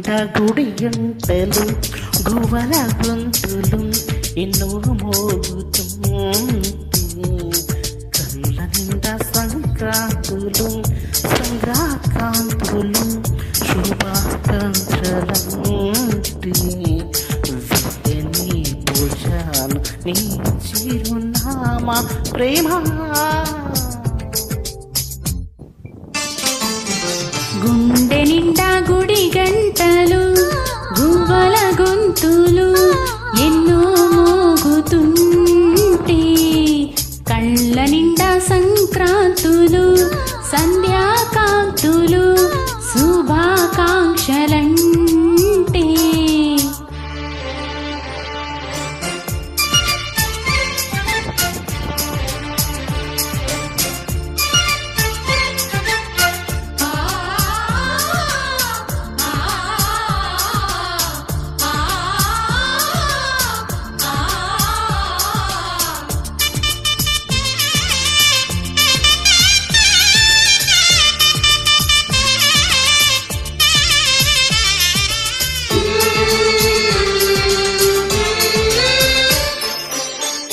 నిండా గుడి గంటలు గువ్వల గొంతులు ఎన్నో మోగుతుంటే కళ్ళ నిండా సంక్రాంతులు సంగ్రాకాంతులు శుభాకాంక్షలంటే నీ పూజలు నీ చిరునామా ప్రేమ గుండె నిండా గుడి గంటలు గువ్వల గొంతులు ఎన్నో మోగుతుంటే కళ్ళ నిండా సంక్రాంతులు సంధ్యాకాంతులు శుభాకాంక్షలంటే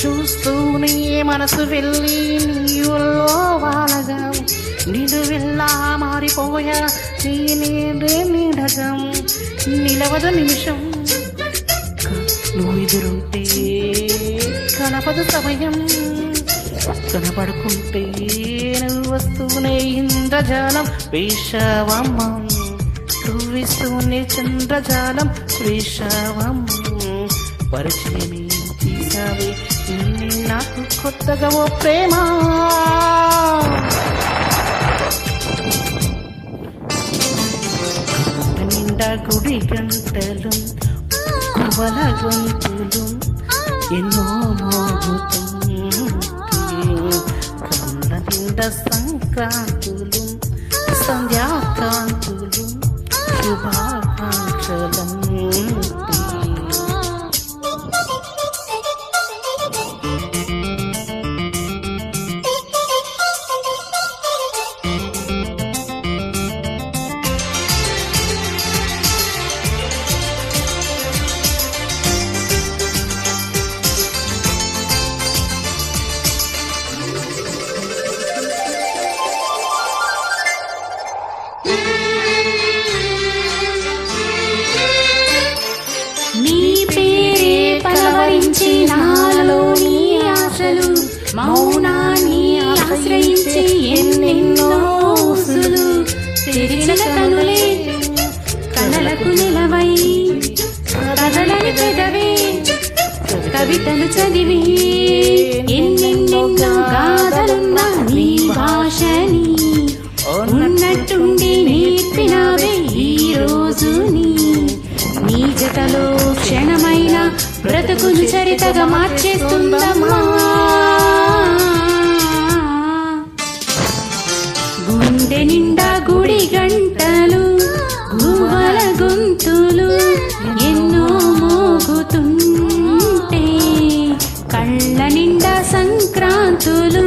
చూస్తూనే మనసు వెళ్ళి నీవుల్లో వాలగా నిడు వెళ్ళా మారిపోయా నేనే నీడగా నిలవదు నిమిషం నువ్వు ఎదురుంటే కనపదు సమయం కనపడుకుంటే నువ్వు వస్తూనే ఇంద్రజాలం వేషవమ్మ నువ్విస్తూనే చంద్రజాలం వేషవమ్మ పరిచయమే తీసావే నాకు కొత్తగా ఓ ప్రేమ నిండా గుడి గంటలు గువ్వల గొంతులు ఎన్నో మోగుతుంటే కళ్ళ నిండా సంక్రాంతులు సంధ్యాకాంతులు శుభాకాంక్షలంటే నాలోని ఆశలు మౌనాన్ని ఆశ్రయించి ఎన్నెన్నో ఊసులు తెరిచిన కనులే కలలకు నిలవై కదలని పెదవే కవితలు చదివి ఎన్నెన్నో గాథలున్న నీ భాషని ఉన్నట్టుండి నేర్పినవే ఈ రోజుని నీ జతలో క్షణమైన బ్రతుకును చరితగా మార్చేస్తుందమ్మా గుండె నిండా గుడి గంటలు గువ్వల గొంతులు ఎన్నో మోగుతుంటే కళ్ళ నిండా సంక్రాంతులు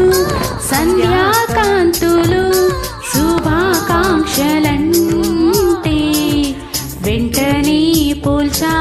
సంధ్యాకాంతులు శుభాకాంక్షలంటే వెంటనే పోల్చా